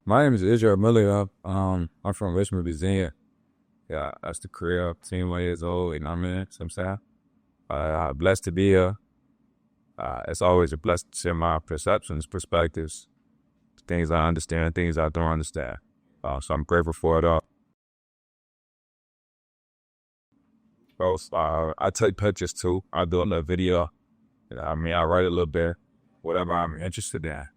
My name is Israel Miller. I'm from Richmond, Virginia. Yeah, that's the career. 21 years old, you know what I mean? So I'm saying, blessed to be here. It's always a blessing to share my perceptions, perspectives, things I understand, things I don't understand. So I'm grateful for it all. Both, I take pictures too. I do a little video. You know what I mean, I write a little bit, whatever I'm interested in.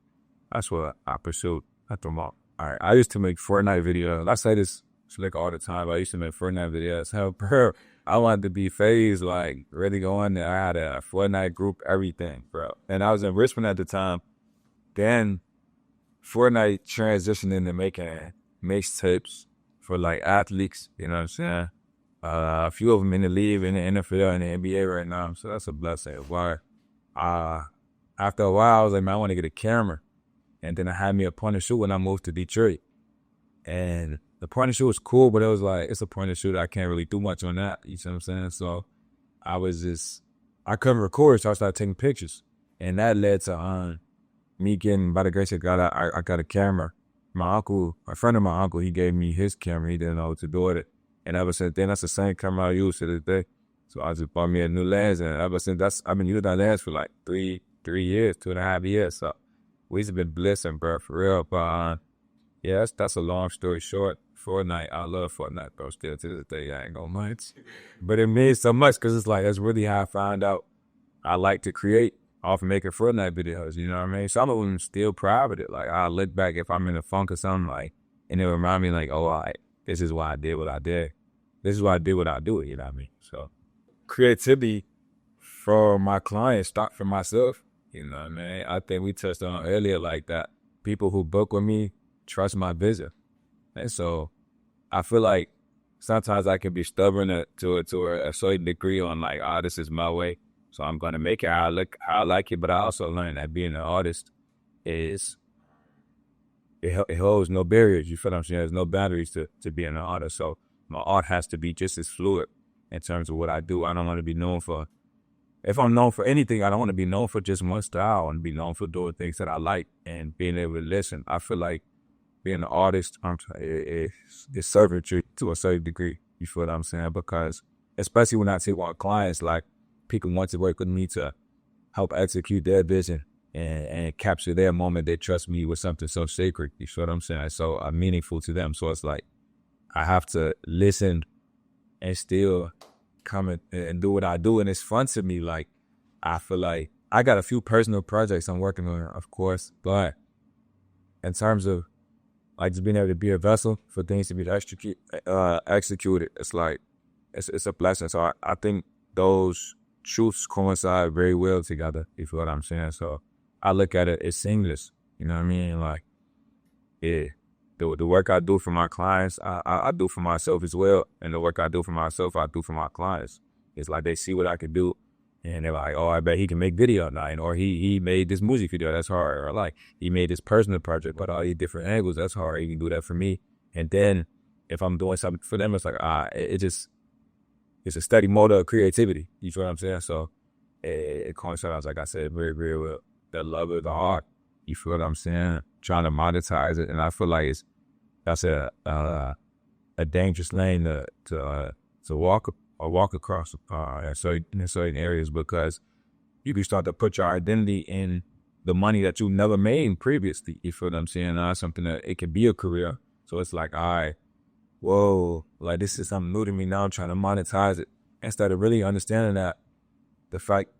That's what I pursue at the moment. All right, I used to make Fortnite videos. I say this slick all the time. I used to make Fortnite videos. However, I wanted to be phased, like really going there. I had a Fortnite group, everything, bro. And I was in Richmond at the time. Then Fortnite transitioned into making mixtapes for like athletes. You know what I'm saying? A few of them in the league, in the NFL, and the NBA right now. So that's a blessing. Why? Uh, After a while, I was like, man, I want to get a camera. And then I had me a point and shoot when I moved to Detroit. And the point and shoot was cool, but it was like, it's a point and shoot. I can't really do much on that. You see what I'm saying? So I couldn't record, so I started taking pictures. And that led to me getting, by the grace of God, I got a camera. A friend of my uncle, he gave me his camera. He didn't know what to do with it. And ever since then, that's the same camera I use to this day. So I just bought me a new lens. And ever since, I've been using that lens for like three years, 2.5 years. So we've been blessing, bro, for real. But yeah, that's a long story short. Fortnite, I love Fortnite, bro. Still to this day, I ain't gonna mind. But it means so much because it's like, that's really how I found out I like to create off of making Fortnite videos, you know what I mean? Some of them still proud of it. Like, I look back if I'm in a funk or something, like, and it remind me, like, oh, this is why I did what I did. This is why I did what I do, you know what I mean? So, creativity for my clients, start for myself, you know what I mean? I think we touched on earlier like that. People who book with me trust my vision. And so I feel like sometimes I can be stubborn to a certain degree on like, this is my way. So I'm going to make it how I like it. But I also learned that being an artist it holds no barriers. You feel what I'm saying? There's no boundaries to being an artist. So my art has to be just as fluid in terms of what I do. I don't want to be known for, if I'm known for anything, I don't want to be known for just one style. I want to be known for doing things that I like and being able to listen. I feel like being an artist, it's servitude to a certain degree. You feel what I'm saying? Because especially when I take on clients, like people want to work with me to help execute their vision and capture their moment. They trust me with something so sacred. You feel what I'm saying? So meaningful to them. So it's like I have to listen and still come and do what I do. And it's fun to me. Like I feel like I got a few personal projects I'm working on, of course, but in terms of like just being able to be a vessel for things to be executed, it's like it's a blessing. So I think those truths coincide very well together. You feel what I'm saying? So I look at it as seamless. You know what I mean? Like, yeah, the work I do for my clients, I do for myself as well, and the work I do for myself, I do for my clients. It's like they see what I can do. And they're like, oh, I bet he can make video now. Or he made this music video, that's hard. Or like, he made this personal project, but all these different angles, that's hard. He can do that for me. And then if I'm doing something for them, it's like, it's a steady mode of creativity. You feel what I'm saying? So it coincides, like I said, very, very well. The love of the art. You feel what I'm saying? Trying to monetize it. And I feel like that's a dangerous lane to walk across in certain areas, because you can start to put your identity in the money that you never made previously. You feel what I'm saying? Something that it could be a career. So it's like, all right, whoa, like this is something new to me now. I'm trying to monetize it instead of really understanding that the fact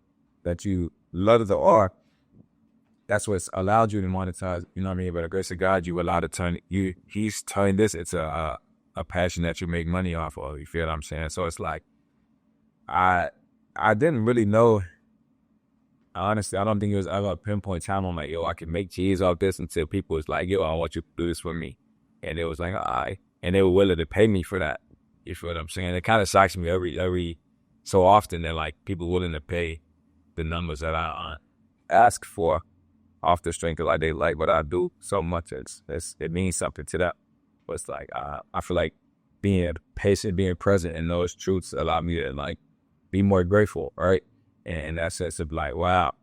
that you love the art, that's what's allowed you to monetize. You know what I mean? By the grace of God, you allowed to he's turning this into a passion that you make money off of. You feel what I'm saying? So it's like, I didn't really know. Honestly, I don't think it was ever a pinpoint time. I'm like, yo, I can make cheese off this, until people was like, yo, I want you to do this for me. And it was like, all right. And they were willing to pay me for that. You feel what I'm saying? It kind of shocks me every so often that like people willing to pay the numbers that I ask for off the strength of like they like what I do so much. It means something to them. But it's like, I feel like being patient, being present in those truths allow me to like be more grateful, right? And that sense of like, wow,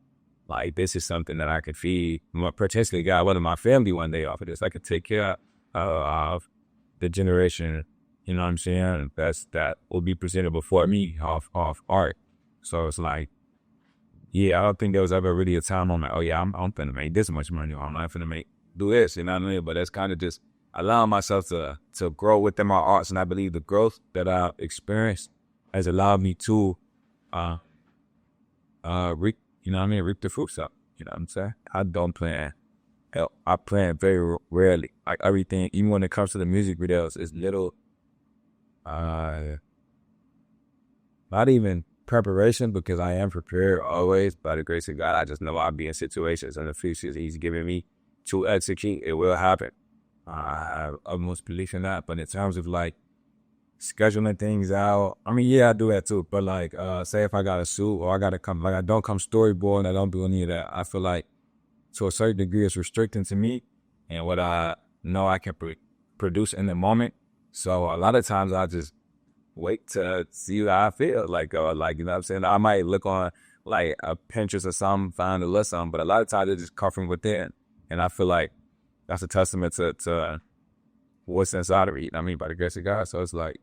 like this is something that I could feed, potentially got one of my family one day off of this. I could take care of the generation, you know what I'm saying? That will be presented before me off art. So it's like, yeah, I don't think there was ever really a time I'm like, oh yeah, I'm finna make this much money, or I'm not finna do this, you know what I mean? But that's kind of just allowing myself to grow within my arts, and I believe the growth that I've experienced has allowed me to reap, you know what I mean, reap the fruits up. You know what I'm saying? I don't plan. Hell, I plan very rarely. Like everything, even when it comes to the music videos, is little, not even preparation, because I am prepared always by the grace of God. I just know I'll be in situations in the future He's giving me to execute. It will happen. I have utmost belief in that. But in terms of like scheduling things out, I mean, yeah, I do that too. But like, say if I got a suit or I got to come, like I don't come storyboard and I don't do any of that. I feel like to a certain degree it's restricting to me and what I know I can produce in the moment. So a lot of times I just wait to see how I feel. Like, you know what I'm saying? I might look on like a Pinterest or something, find a little something, but a lot of times it just come from within. And I feel like that's a testament to what's inside of me, you know what I mean, by the grace of God. So it's like,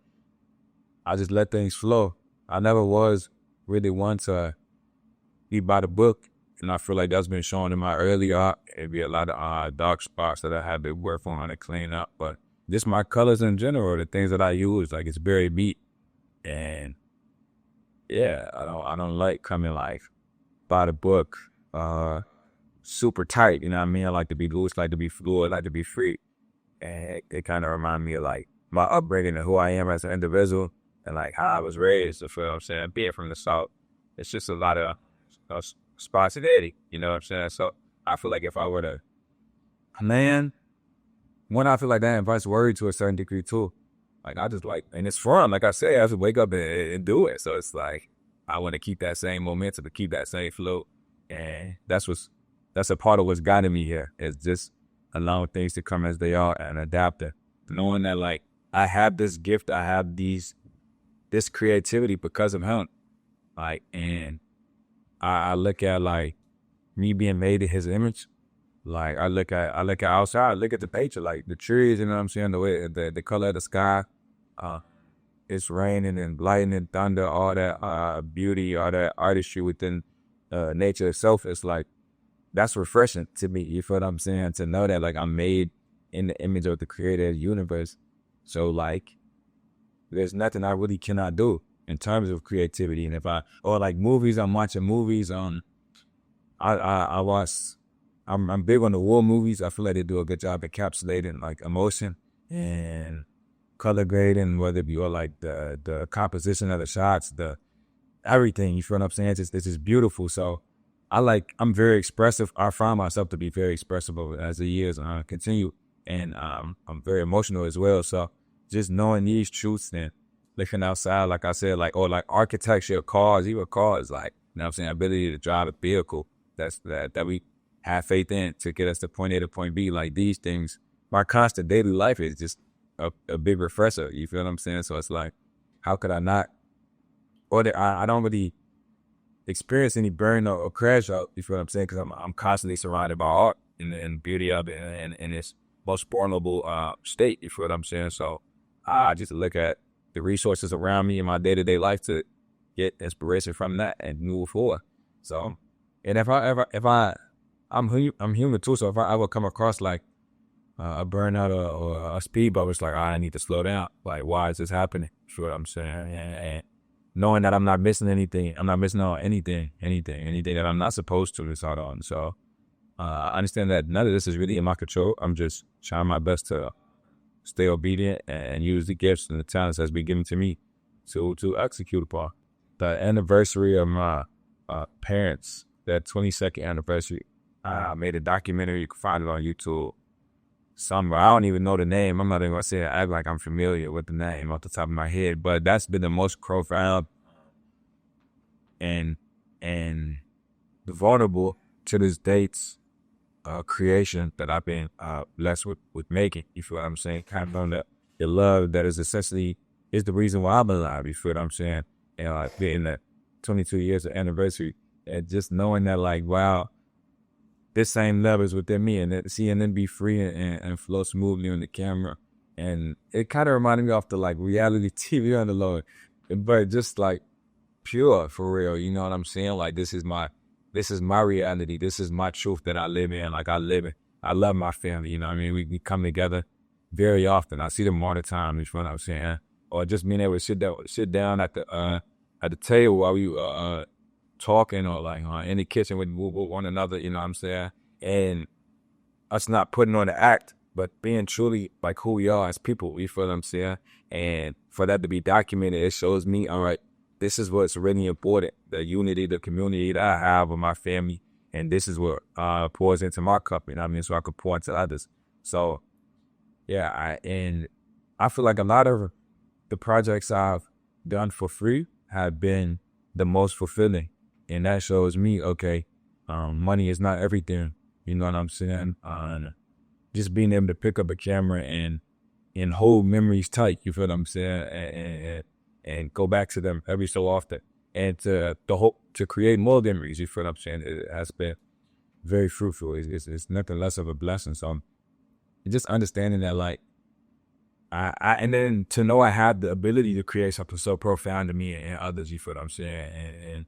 I just let things flow. I never was really one to be by the book. And I feel like that's been shown in my early art. It'd be a lot of dark spots that I had to work on to clean up. But just my colors in general, the things that I use, like it's very beat. And yeah, I don't like coming like by the book, super tight, you know what I mean? I like to be loose, like to be fluid, like to be free. And it kind of reminds me of like my upbringing and who I am as an individual and like how I was raised, you feel what I'm saying? Being from the South, it's just a lot of spontaneity, you know what I'm saying? So I feel like if I were to land, one, I feel like that invites worry to a certain degree too. Like I just like, and it's fun. Like I say, I have to wake up and do it. So it's like, I want to keep that same momentum, to keep that same flow. And that's a part of what's guiding me here, is just allowing things to come as they are and adapting. Knowing that like, I have this gift, I have this creativity because of him. Like, and I look at like me being made in his image. Like I look at outside, I look at the nature, like the trees, you know what I'm saying? The way, the color of the sky, it's raining and lightning, thunder, all that beauty, all that artistry within nature itself. It's like, that's refreshing to me. You feel what I'm saying? To know that like I'm made in the image of the creator of the universe. So like, there's nothing I really cannot do in terms of creativity. And or like movies, I'm watching movies on, I'm big on the war movies. I feel like they do a good job encapsulating like emotion and color grading, whether it be or like the composition of the shots, the everything. You feel what I'm saying? It's just beautiful. So I'm very expressive. I find myself to be very expressive as the years continue, and I'm very emotional as well. So just knowing these truths and looking outside, like I said, like, or like architecture, cars, even cars, like, you know what I'm saying, ability to drive a vehicle that we have faith in to get us to point A to point B. Like these things, my constant daily life is just a big refresher. You feel what I'm saying? So it's like, how could I not? Or I don't really experience any burn or crash out. You feel what I'm saying? Because I'm constantly surrounded by art and beauty of it and in its most vulnerable state. You feel what I'm saying? So I just look at the resources around me in my day-to-day life to get inspiration from that and move forward. So, and I'm human too. So if I ever come across like a burnout or a speed bump, it's like, I need to slow down. Like, why is this happening? You feel what I'm saying? And knowing that I'm not missing anything, I'm not missing out on anything that I'm not supposed to miss out on. So I understand that none of this is really in my control. I'm just trying my best to stay obedient and use the gifts and the talents that's been given to me to execute upon. The anniversary of my parents, that 22nd anniversary, I made a documentary. You can find it on YouTube somewhere. I don't even know the name. I'm not even gonna say it. I act like I'm familiar with the name off the top of my head, but that's been the most profound and vulnerable to this date's creation that I've been blessed with making. You feel what I'm saying? Kind of on the love that is essentially is the reason why I'm alive. You feel what I'm saying? And like in the 22 years of anniversary, and just knowing that like, wow, this same love is within me, and then seeing them be free and flow smoothly on the camera. And it kind of reminded me of the like reality TV on the low, but just like pure for real. You know what I'm saying? Like this is my reality. This is my truth that I live in. Like I live in. I love my family. You know what I mean? We come together very often. I see them all the time. Is what I'm saying. Or just being able to sit down at the table while we talking, or like in the kitchen with one another. You know what I'm saying? And us not putting on the act, but being truly like who we are as people. You feel what I'm saying? And for that to be documented, it shows me, all right, this is what's really important, the unity, the community that I have with my family. And this is what pours into my cup, you know what I mean? So I could pour into others. So, yeah, I feel like a lot of the projects I've done for free have been the most fulfilling. And that shows me, okay, money is not everything. You know what I'm saying? Just being able to pick up a camera and hold memories tight, you feel what I'm saying? And go back to them every so often, and to hope to create more memories. You feel what I'm saying? It has been very fruitful. It's nothing less of a blessing. So just understanding that, like, and then to know I had the ability to create something so profound to me and others. You feel what I'm saying? And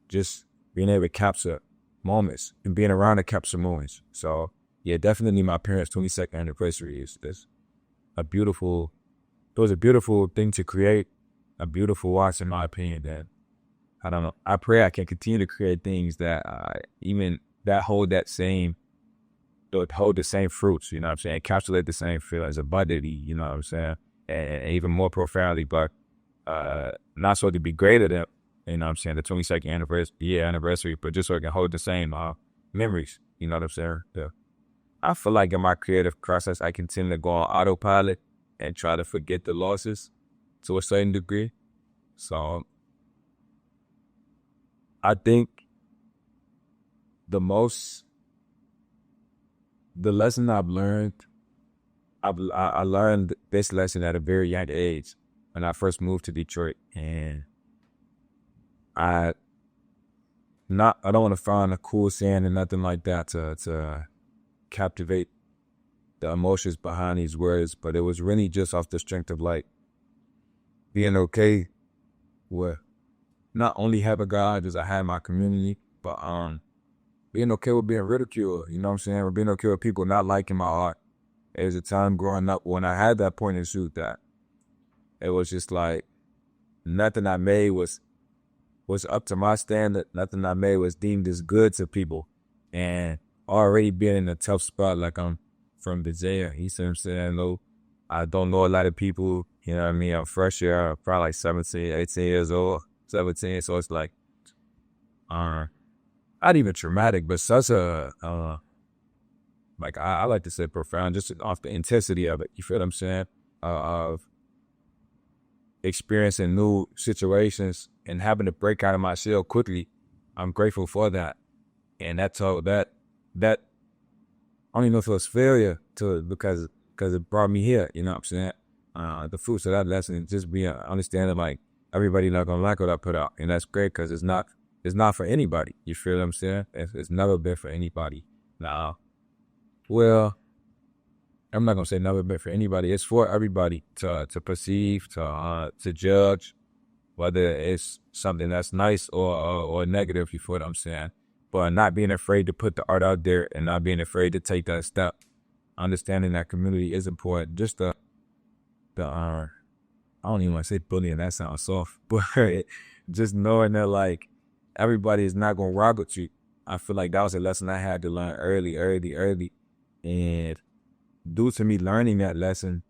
just being able to capture moments and being around to capture moments. So yeah, definitely my parents' 22nd anniversary is a beautiful. It was a beautiful thing to create. A beautiful watch, in my opinion. That I don't know. I pray I can continue to create things that even that hold the same fruits. You know what I'm saying? Encapsulate the same feelings abundantly. You know what I'm saying? And even more profoundly, but not so to be greater than, you know what I'm saying, the 22nd anniversary, but just so it can hold the same memories. You know what I'm saying? I feel like in my creative process, I continue to go on autopilot and try to forget the losses to a certain degree. So I think the lesson I've learned, I learned this lesson at a very young age when I first moved to Detroit. And I don't want to find a cool saying or nothing like that to captivate the emotions behind these words, but it was really just off the strength of like being okay with not only having God as I had my community, but being okay with being ridiculed. You know what I'm saying? Or being okay with people not liking my art. There was a time growing up when I had that point and shoot that it was just like nothing I made was up to my standard. Nothing I made was deemed as good to people. And already being in a tough spot, like I'm from Virginia, you see what I'm saying? I don't know a lot of people, you know what I mean? I'm fresh here, probably like 17, 18 years old, 17. So it's like, not even traumatic, but such a, like I like to say profound, just off the intensity of it. You feel what I'm saying? Of experiencing new situations and having to break out of my shell quickly. I'm grateful for that. And that I don't even know if it was failure because it brought me here, you know what I'm saying? The fruits of that lesson, just be understanding like everybody not gonna like what I put out, and that's great because it's not for anybody. You feel what I'm saying? It's never been for anybody. Now, well, I'm not gonna say never been for anybody. It's for everybody to perceive, to judge, whether it's something that's nice or negative. You feel what I'm saying? But not being afraid to put the art out there and not being afraid to take that step. Understanding that community is important. Just I don't even want to say bullying, that sounds soft, but just knowing that like everybody is not gonna rock with you. I feel like that was a lesson I had to learn early. And due to me learning that lesson,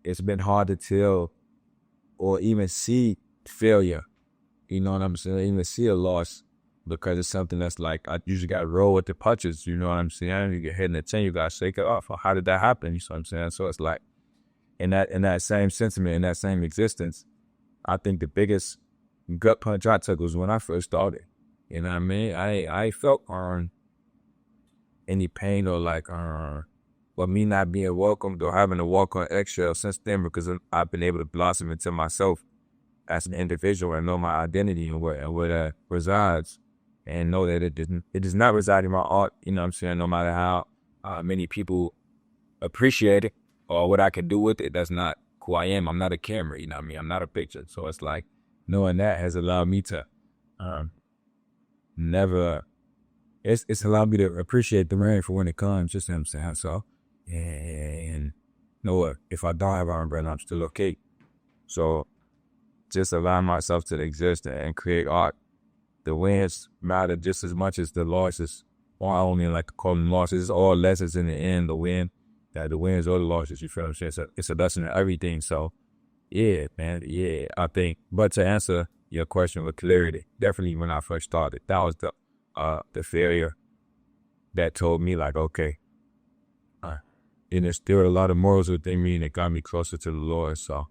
it's been hard to tell or even see failure. You know what I'm saying? Even see a loss. Because it's something that's like, I usually got to roll with the punches, you know what I'm saying? You get hit in the chin, you got to shake it off. How did that happen? You know what I'm saying? So it's like, in that same sentiment, in that same existence, I think the biggest gut punch I took was when I first started. You know what I mean? I felt any pain or like, but me not being welcomed or having to walk on eggshells since then, because I've been able to blossom into myself as an individual and know my identity and where that resides. and know that it does not reside in my art, you know what I'm saying, no matter how many people appreciate it or what I can do with it. That's not who I am. I'm not a camera, you know what I mean? I'm not a picture. So it's like knowing that has allowed me to never, it's allowed me to appreciate the rain for when it comes, just what I'm saying. So, and know what, if I don't have an umbrella, I'm still okay. So just allowing myself to exist and create art. The wins matter just as much as the losses. Or I only like to call them losses. It's all lessons in the end, the win. That the wins or the losses, you feel what I'm saying? It's a lesson in everything. So, yeah, man, yeah, I think. But to answer your question with clarity, definitely when I first started, that was the failure that told me, like, okay, and there's still a lot of morals within me that got me closer to the Lord. So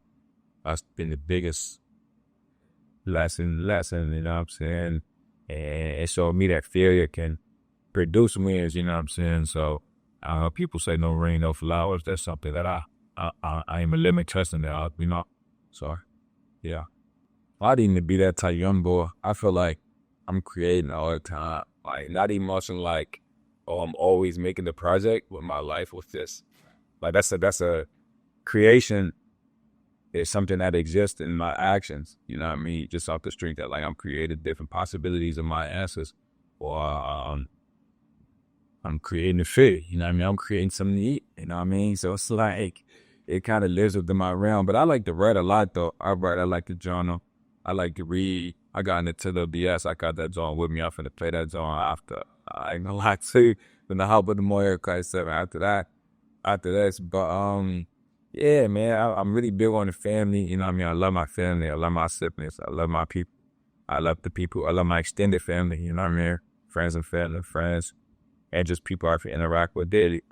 that's been the biggest lesson, you know what I'm saying? And it showed me that failure can produce wins, you know what I'm saying? So people say no rain, no flowers. That's something that I am a living testing that, you know? So, yeah. I didn't even be that type of young boy. I feel like I'm creating all the time. Like, not even much like, oh, I'm always making the project with my life with this. Like, that's a creation is something that exists in my actions. You know what I mean? Just off the street that, like, I'm creating different possibilities of my answers. Or I'm creating a fit. You know what I mean? I'm creating something to eat. You know what I mean? So it's like, it kind of lives within my realm. But I like to write a lot, though. I like to journal. I like to read. I got into the BS. I got that song with me. I'm finna play that song after. I ain't gonna lie to you. Finna hop with the more haircut 7 after this. But yeah, man, I'm really big on the family. You know what I mean? I love my family. I love my siblings. I love my people. I love the people. I love my extended family. You know what I mean? Friends and family, friends, and just people I can interact with daily.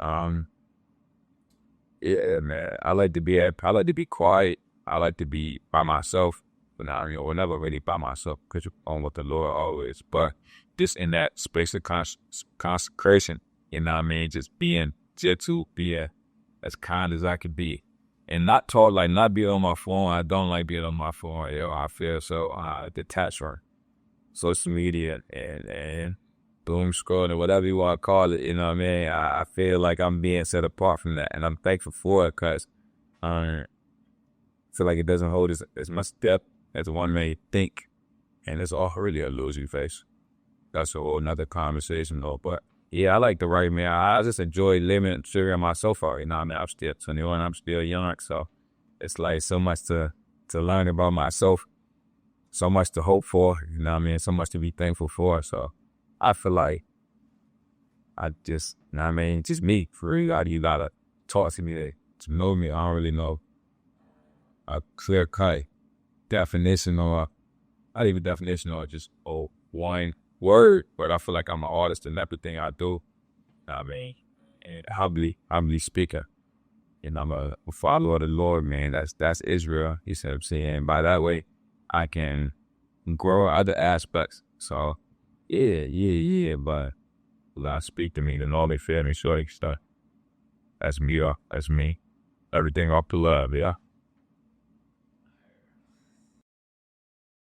Yeah, man. I like to be quiet. I like to be by myself. But now, you know, we're never really by myself because you're on with the Lord always. But just in that space of consecration, you know what I mean? Just being as kind as I could be. And not be on my phone. I don't like being on my phone. Yo, I feel so detached from social media and doom scrolling, whatever you want to call it. You know what I mean? I feel like I'm being set apart from that. And I'm thankful for it because I feel like it doesn't hold as much depth as one may think. And it's all really a losing face. That's a whole nother conversation though. But yeah, I like to write, man. I just enjoy living and figuring myself out. You know what I mean? I'm still 21, I'm still young. So it's like so much to learn about myself, so much to hope for, you know what I mean? So much to be thankful for. So I feel like I just, you know what I mean? Just me, for real. You gotta talk to me to know me. I don't really know a clear cut definition or not even definition or just one word, but I feel like I'm an artist in everything I do. You know what I mean? And humbly speaking, and I'm a follower of the Lord, man. That's Israel. You see what I'm saying? And by that way, I can grow other aspects. So yeah. But God speak to me, then all they feel me, shorty stuff. That's me. Everything off the love, yeah.